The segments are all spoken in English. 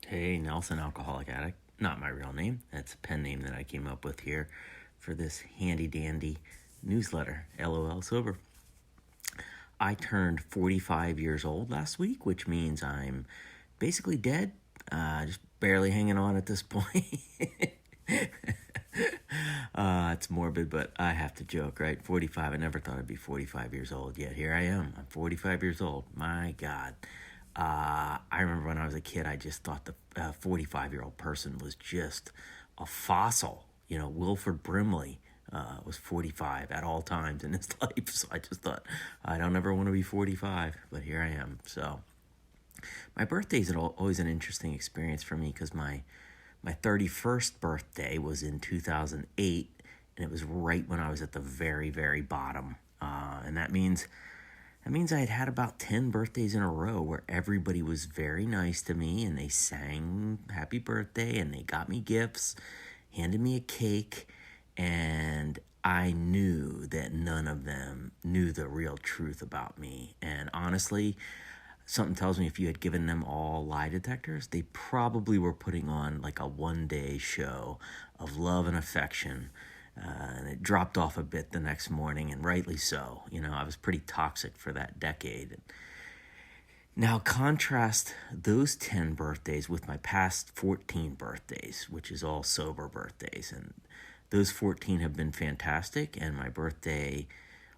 Hey, Nelson, alcoholic addict. Not my real name. That's a pen name that I came up with here for this handy dandy newsletter. LOL Sober. I turned 45 years old last week, which means I'm basically dead. Just barely hanging on at this point. It's morbid, but I have to joke, right? 45. I never thought I'd be 45 years old, yet here I am. I'm 45 years old. My God. I remember when I was a kid, I just thought the 45-year-old person was just a fossil. Wilford Brimley was 45 at all times in his life. So I just thought, I don't ever want to be 45, but here I am. So my birthday is always an interesting experience for me because my 31st birthday was in 2008, and it was right when I was at the very, very bottom. And that means I had about 10 birthdays in a row where everybody was very nice to me and they sang happy birthday and they got me gifts, handed me a cake, and I knew that none of them knew the real truth about me. And honestly, something tells me if you had given them all lie detectors, they probably were putting on like a one-day show of love and affection. And it dropped off a bit the next morning, and rightly so. I was pretty toxic for that decade. Now, contrast those 10 birthdays with my past 14 birthdays, which is all sober birthdays. And those 14 have been fantastic, and my birthday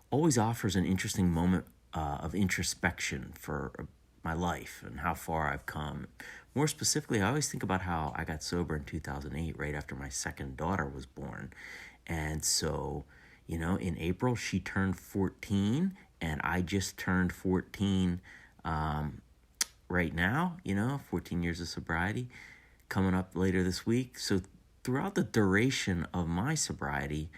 always offers an interesting moment of introspection for my life and how far I've come. More specifically, I always think about how I got sober in 2008, right after my second daughter was born. And so, in April, she turned 14, and I just turned 14 right now, 14 years of sobriety coming up later this week. So throughout the duration of my sobriety,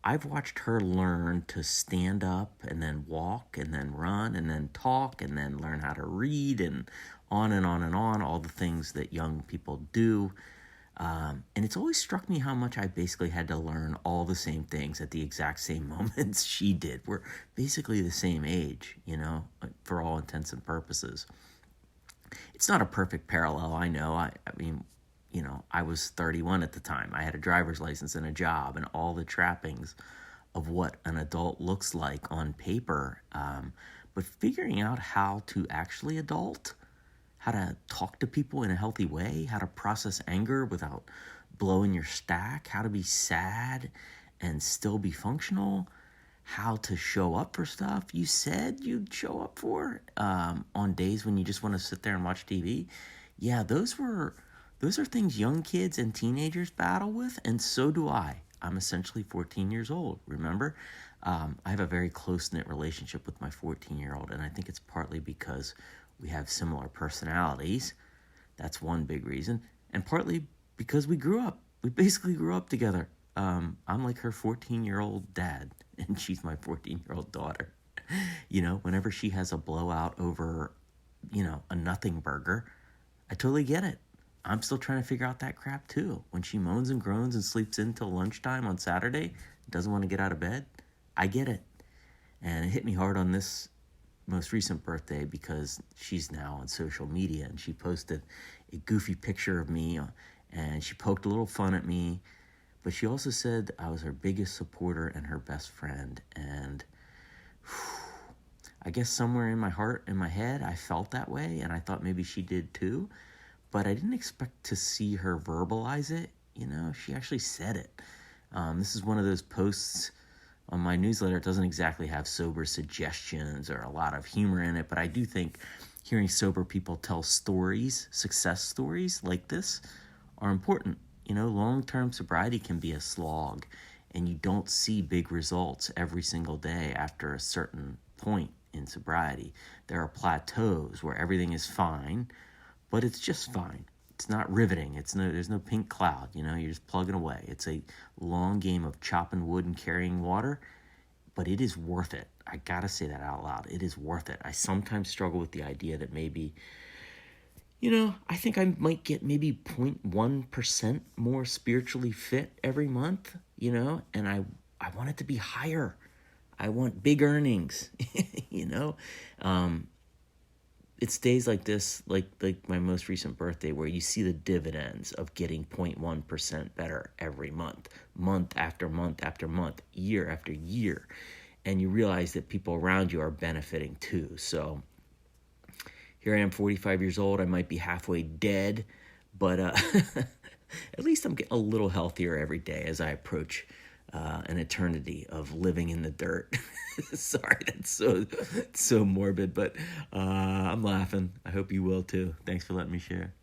I've watched her learn to stand up and then walk and then run and then talk and then learn how to read and on and on and on, all the things that young people do. And it's always struck me how much I basically had to learn all the same things at the exact same moments she did. We're basically the same age, for all intents and purposes. It's not a perfect parallel, I know. I mean, I was 31 at the time. I had a driver's license and a job and all the trappings of what an adult looks like on paper. But figuring out how to actually adult, how to talk to people in a healthy way, how to process anger without blowing your stack, how to be sad and still be functional, how to show up for stuff you said you'd show up for on days when you just want to sit there and watch TV. Yeah, those are things young kids and teenagers battle with, and so do I. I'm essentially 14 years old, remember? I have a very close-knit relationship with my 14-year-old, and I think it's partly because we have similar personalities. That's one big reason. And partly because we grew up. We basically grew up together. I'm like her 14-year-old dad, and she's my 14-year-old daughter. Whenever she has a blowout over, a nothing burger, I totally get it. I'm still trying to figure out that crap too. When she moans and groans and sleeps in till lunchtime on Saturday, doesn't want to get out of bed, I get it. And it hit me hard on this most recent birthday because she's now on social media, and she posted a goofy picture of me, and she poked a little fun at me, but she also said I was her biggest supporter and her best friend. And I guess somewhere in my heart, in my head, I felt that way, and I thought maybe she did too, but I didn't expect to see her verbalize it. She actually said it. This is one of those posts on my newsletter. It doesn't exactly have sober suggestions or a lot of humor in it, but I do think hearing sober people tell stories, success stories like this, are important. Long-term sobriety can be a slog, and you don't see big results every single day after a certain point in sobriety. There are plateaus where everything is fine, but it's just fine. It's not riveting. There's no pink cloud. You're just plugging away. It's a long game of chopping wood and carrying water, but it is worth it. I gotta say that out loud. It is worth it. I sometimes struggle with the idea that maybe, I think I might get maybe 0.1% more spiritually fit every month, and I want it to be higher. I want big earnings, it's days like this, like my most recent birthday, where you see the dividends of getting 0.1% better every month after month after month, year after year. And you realize that people around you are benefiting too. So here I am, 45 years old. I might be halfway dead, but at least I'm getting a little healthier every day as I approach an eternity of living in the dirt. Sorry, that's so morbid, but I'm laughing. I hope you will too. Thanks for letting me share.